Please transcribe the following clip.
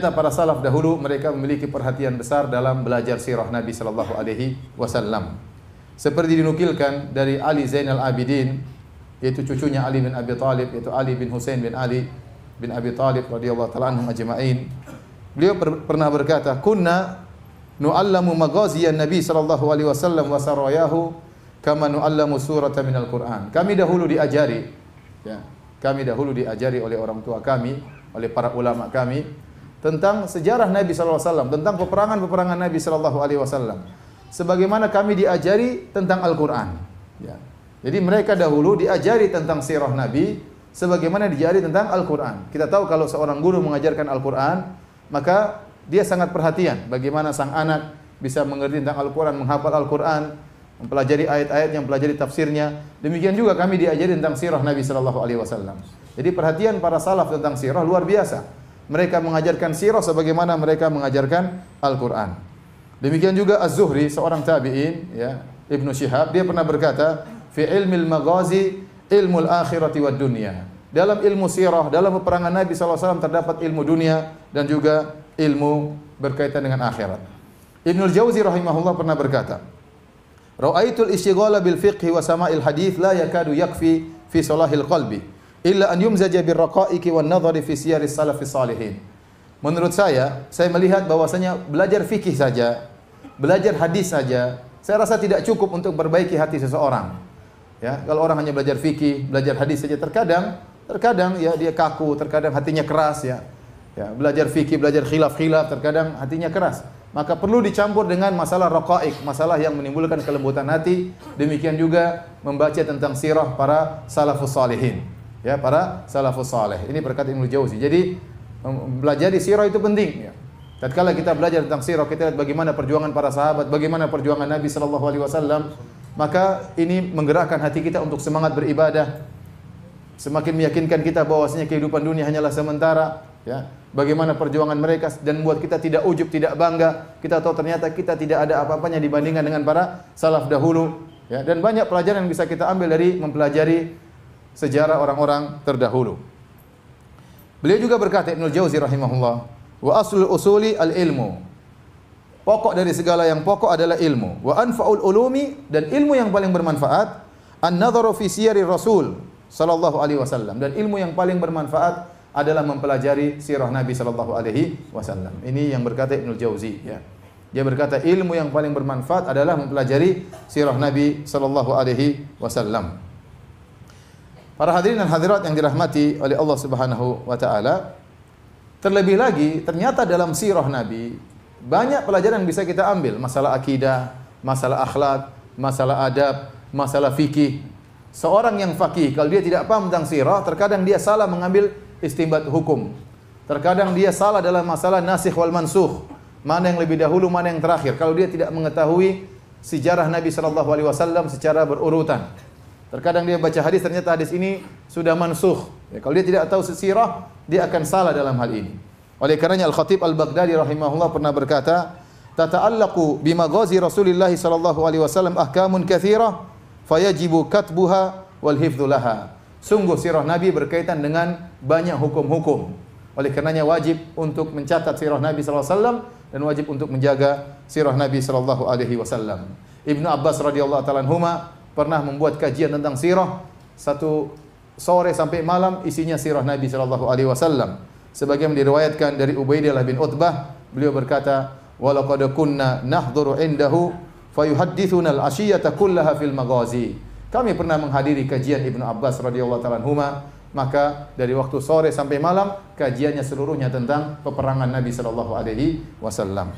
ternyata para salaf dahulu mereka memiliki perhatian besar dalam belajar sirah Nabi sallallahu alaihi wasallam. Seperti dinukilkan dari Ali Zainal Abidin, yaitu cucunya Ali bin Abi Thalib, yaitu Ali bin Husain bin Ali bin Abi Thalib radhiyallahu ta'ala anhum ajma'in. Beliau pernah berkata, "Kunna nu'allamu maghaziyan Nabi sallallahu alaihi wasallam wa sarayahu kama nu'allamu surata minal Qur'an." Kami dahulu diajari, ya, kami dahulu diajari oleh orang tua kami, oleh para ulama kami tentang sejarah Nabi sallallahu alaihi wasallam, tentang peperangan-peperangan Nabi sallallahu alaihi wasallam, sebagaimana kami diajari tentang Al-Qur'an, ya. Jadi mereka dahulu diajari tentang sirah Nabi sebagaimana diajari tentang Al-Qur'an. Kita tahu kalau seorang guru mengajarkan Al-Qur'an, maka dia sangat perhatian bagaimana sang anak bisa mengerti tentang Al-Qur'an, menghafal Al-Qur'an, mempelajari ayat-ayatnya, mempelajari tafsirnya. Demikian juga kami diajari tentang sirah Nabi sallallahu alaihi wasallam. Jadi perhatian para salaf tentang sirah luar biasa. Mereka mengajarkan sirah sebagaimana mereka mengajarkan Al-Qur'an. Demikian juga Az-Zuhri, seorang tabi'in, ya, Ibnu Syihab, dia pernah berkata, "Fi ilmil maghazi ilmul akhirati wad dunya." Dalam ilmu sirah, dalam peperangan Nabi sallallahu alaihi wasallam terdapat ilmu dunia dan juga ilmu berkaitan dengan akhirat. Ibnul Jauzi rahimahullah pernah berkata, "Ra'aitul istighala bil fiqhi wa sama'il hadits la yakadu yakfi fi salahil qalbi illa an yumzaja bir raqa'iqi wan nadhari fi siyaris salafis salihin." Menurut saya melihat bahwasanya belajar fikih saja, belajar hadis saja, saya rasa tidak cukup untuk perbaiki hati seseorang. Ya, kalau orang hanya belajar fikih, belajar hadis saja, terkadang ya dia kaku, terkadang hatinya keras, ya. Ya, belajar fikih, belajar khilaf, terkadang hatinya keras. Maka perlu dicampur dengan masalah raqa'iq, masalah yang menimbulkan kelembutan hati. Demikian juga membaca tentang sirah para salafus salihin. Ya, para salafus salih. Ini berkata Ibnu Jauzi. Jadi belajar di sirah itu penting, ya. Tatkala kita belajar tentang sirah, kita lihat bagaimana perjuangan para sahabat, bagaimana perjuangan Nabi sallallahu alaihi wasallam, maka ini menggerakkan hati kita untuk semangat beribadah. Semakin meyakinkan kita bahwasanya kehidupan dunia hanyalah sementara, ya. Bagaimana perjuangan mereka dan membuat kita tidak ujub, tidak bangga. Kita tahu ternyata kita tidak ada apa-apanya dibandingkan dengan para salaf dahulu, ya. Dan banyak pelajaran yang bisa kita ambil dari mempelajari sejarah orang-orang terdahulu. Beliau juga berkata, Ibnul Jauzi rahimahullah, "Wa aslul usuli al-ilmu." Pokok dari segala yang pokok adalah ilmu. Wa anfa'ul ulumi, dan ilmu yang paling bermanfaat, an-nadharu fi siyari Rasul sallallahu alaihi wasallam, dan ilmu yang paling bermanfaat adalah mempelajari sirah Nabi sallallahu alaihi wasallam. Ini yang berkata Ibnul Jauzi, ya. Dia berkata ilmu yang paling bermanfaat adalah mempelajari sirah Nabi sallallahu alaihi wasallam. Para hadirin dan hadirat yang dirahmati oleh Allah Subhanahu wa taala, terlebih lagi ternyata dalam sirah Nabi banyak pelajaran yang bisa kita ambil, masalah akidah, masalah akhlak, masalah adab, masalah fikih. Seorang yang faqih kalau dia tidak paham tentang sirah, terkadang dia salah mengambil istinbat hukum. Terkadang dia salah dalam masalah nasikh wal mansukh, mana yang lebih dahulu, mana yang terakhir. Kalau dia tidak mengetahui sejarah Nabi sallallahu alaihi wasallam secara berurutan. Terkadang dia baca hadis, ternyata hadis ini sudah mansukh. Ya, kalau dia tidak tahu sirah, dia akan salah dalam hal ini. Oleh karenanya Al-Khatib Al-Baghdadi rahimahullah pernah berkata, "Tata'allaqu bimaghazi Rasulillah sallallahu alaihi wasallam ahkamun katsirah, fayajibu katbuha wal hifdzu laha." Sungguh sirah Nabi berkaitan dengan banyak hukum-hukum. Oleh karenanya wajib untuk mencatat sirah Nabi sallallahu alaihi wasallam dan wajib untuk menjaga sirah Nabi sallallahu alaihi wasallam. Ibnu Abbas radhiyallahu ta'ala anhuma pernah membuat kajian tentang sirah, satu sore sampai malam isinya sirah Nabi sallallahu alaihi wasallam. Sebagaimana diriwayatkan dari Ubaidillah bin Utbah, beliau berkata, "Wa laqad kunna nahdhuru indahu fayuhaddithuna al-ashiyata kullaha fil maghazi." Kami pernah menghadiri kajian Ibnu Abbas radhiyallahu ta'ala anhuma, maka dari waktu sore sampai malam kajiannya seluruhnya tentang peperangan Nabi sallallahu alaihi wasallam.